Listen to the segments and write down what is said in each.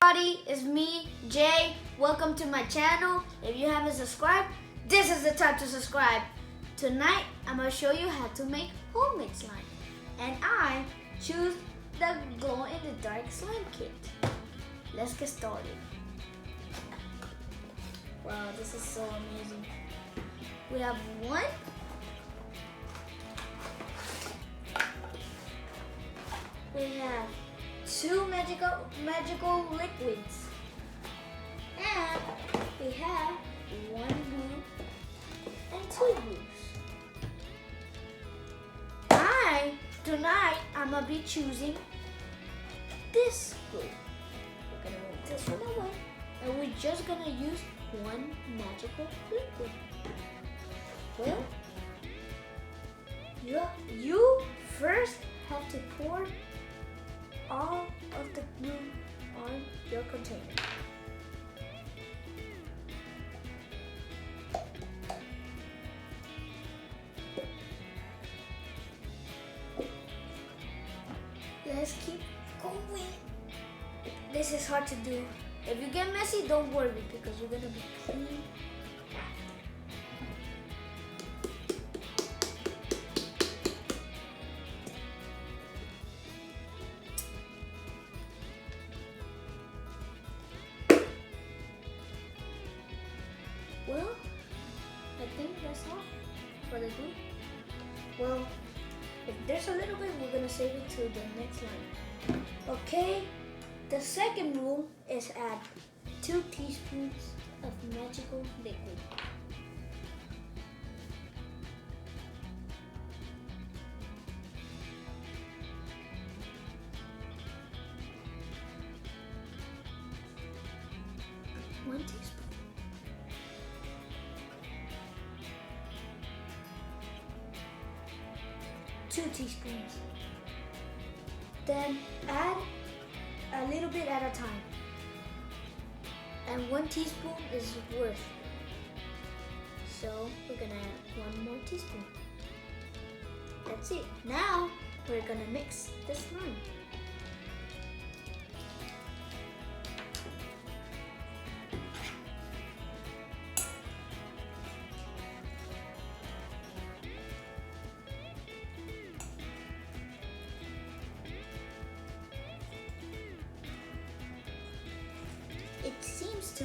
everybody, it's me, Jay. Welcome to my channel. If you haven't subscribed, this is the time to subscribe. Tonight, I'm going to show you how to make homemade slime. And I choose the glow-in-the-dark slime kit. Let's get started. Wow, this is so amazing. We have one. We have two magical liquids. And we have one glue and two glues. Tonight I'm gonna be choosing this glue. We're gonna move this one away. And we're just gonna use one magical liquid. Well, you first have to pour all of the glue on your container. Let's keep going. This is hard to do. If you get messy, don't worry because you're gonna be clean. Well, I think that's all for the glue. Well, if there's a little bit, we're gonna save it to the next line. Okay, the second rule is add 2 teaspoons of magical liquid. One teaspoon. 2 teaspoons. Then add a little bit at a time. And 1 teaspoon is worth. So we're gonna add 1 more teaspoon. That's it. Now we're gonna mix the slime. It seems to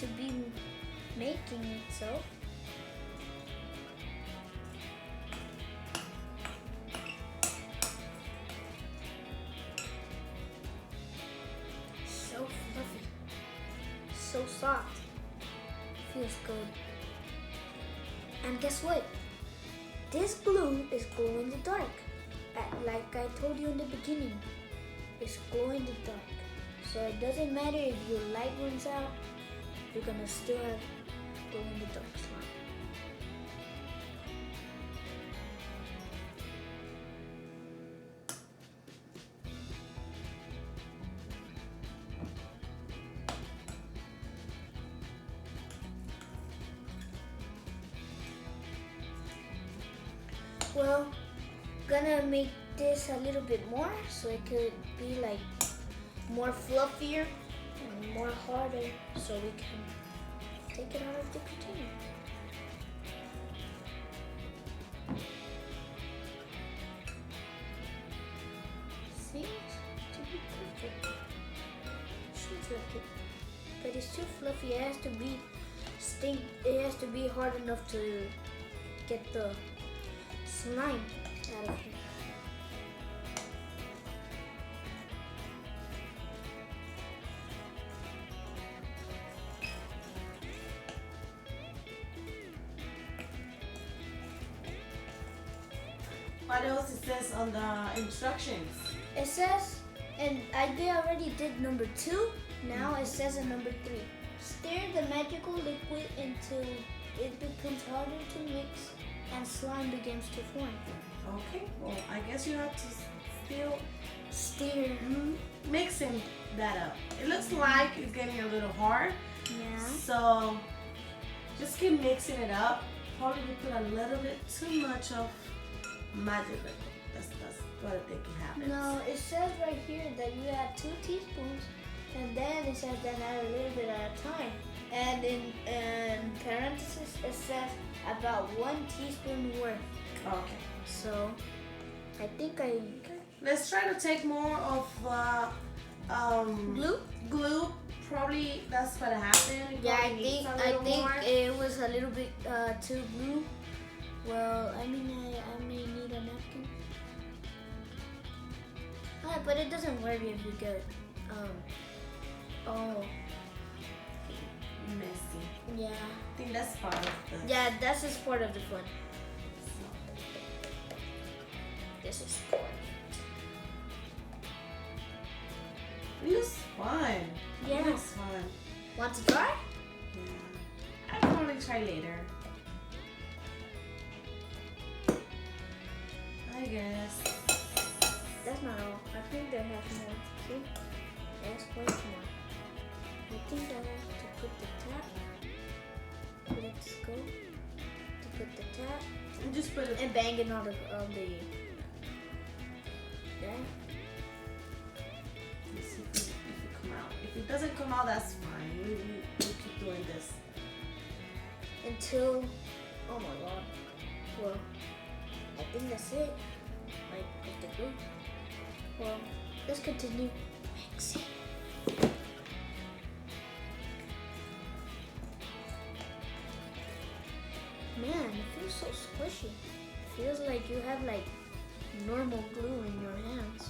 be making itself. So fluffy, so soft, feels good. And guess what? This glue is glow in the dark. Like I told you in the beginning, it's glow in the dark. So it doesn't matter if your light runs out, you're gonna still have glow in the dark slime. Well, gonna make this a little bit more so it could be like more fluffier and more harder so we can take it out of the container. Seems to be perfect. Seems like it. But it's too fluffy. It has to be hard enough to get the slime out of here. What else it says on the instructions? It says, and I already did number 2. Now it says in number 3. Stir the magical liquid until it becomes harder to mix and slime begins to form. Okay, well, I guess you have to still Stir. mixing that up. It looks like it's getting a little hard. Yeah. So just keep mixing it up. Probably put a little bit too much of magic liquid. That's what I think it No, it says right here that you add 2 teaspoons, and then it says then add a little bit at a time. And in parentheses, it says about 1 teaspoon worth. Okay. So, I think I... Let's try to take more of glue? Glue. Probably that's what happened. Yeah, I think it was a little bit too glue. Well, I mean, I may need a napkin. But it doesn't worry if you get oh, messy. yeah. I think that's part of the... Yeah, that's just part of the fun. This is fun. It was fun. Yeah. It was fun. Want to try? Yeah. I'll probably try later. I guess. That's not all. I think there has more. See? There's way more. I think I have to put the tap. Let's go. To put the tap. And just put it... And bang it on the there. Let's see if it come out. If it doesn't come out, that's fine. We'll keep doing this. Until, oh my god. Well, I think that's it. Like, with the glue. Well, let's continue mixing. Man, it feels so squishy. It feels like you have like normal glue in your hands.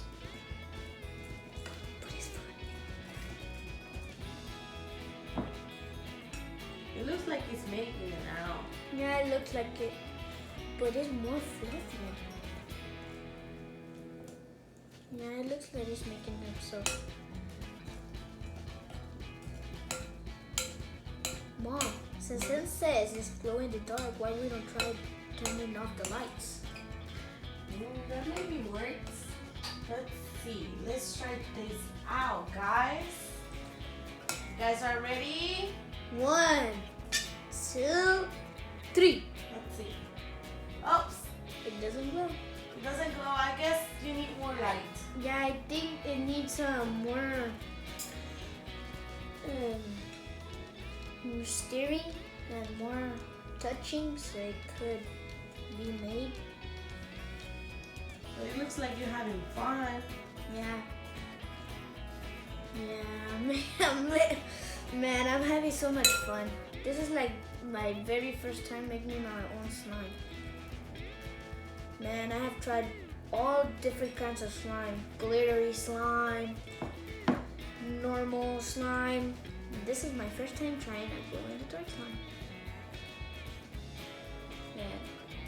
But it's fun. It looks like it's making it out. Yeah, it looks like it. But it's more fluffy. Yeah, it looks like it's making itself. Mom, since it says it's glow in the dark, why we don't try turning off the lights? That maybe works. Let's see. Let's try this out, guys. You guys are ready? 1, 2, 3. Let's see. Oops. It doesn't glow. It doesn't glow. I guess you need more light. Yeah, I think it needs more stirring and more touching so it could be made. But it looks like you're having fun. Yeah. Man, I'm having so much fun. This is like my very first time making my own slime. Man, I have tried all different kinds of slime. Glittery slime, normal slime. This is my first time trying a glow in the dark slime. Yeah,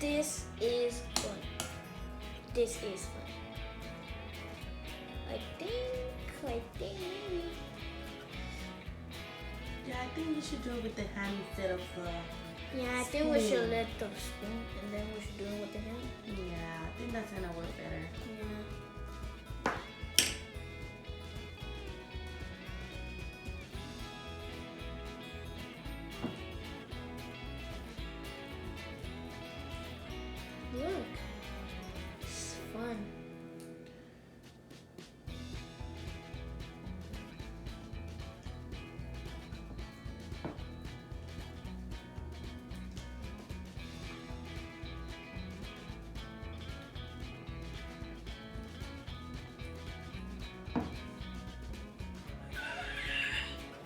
this is fun. This is fun. I think maybe. Yeah, I think you should do it with the hand instead of the... Yeah, I think we should let the spoon and then we should do it with the hand. Yeah, I think that's gonna work better. Yeah. Look, it's fun.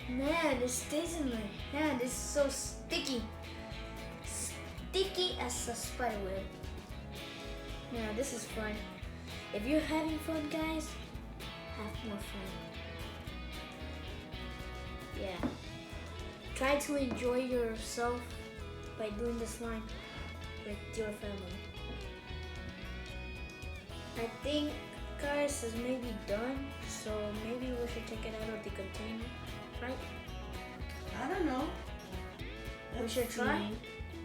Man, it stays in my hand. It's so sticky. Sticky as a spider web. Yeah, this is fun. If you're having fun, guys, have more fun. Yeah. Try to enjoy yourself by doing the slime with your family. I think, guys, is maybe done, so maybe we should take it out of the container, right? I don't know. We should try.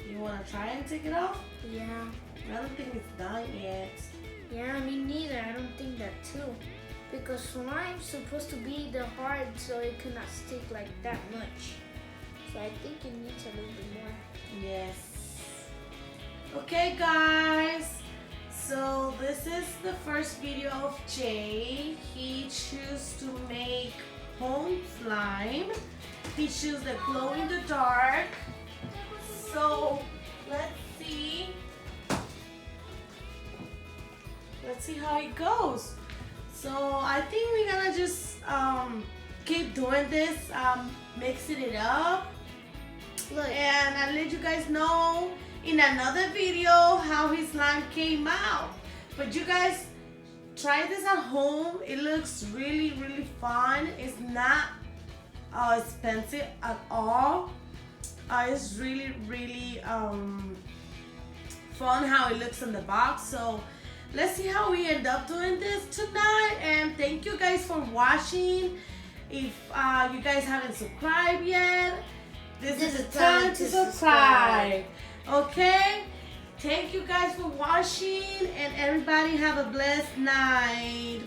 You wanna try and take it off? Yeah. I don't think it's done yet. Yeah, me neither. I don't think that too. Because slime's supposed to be the hard so it cannot stick like that much. So I think it needs a little bit more. Yes. Okay, guys. So this is the first video of Jay. He chose to make home slime. He chose the glow in the dark. So let's see. Let's see how it goes. So I think we're gonna just keep doing this, mixing it up. Look. And I'll let you guys know in another video how his slime came out. But you guys try this at home. It looks really, really fun. It's not expensive at all. It's really, really fun how it looks in the box. So let's see how we end up doing this tonight. And thank you guys for watching. If you guys haven't subscribed yet, this is the time to subscribe. Okay? Thank you guys for watching, and everybody have a blessed night.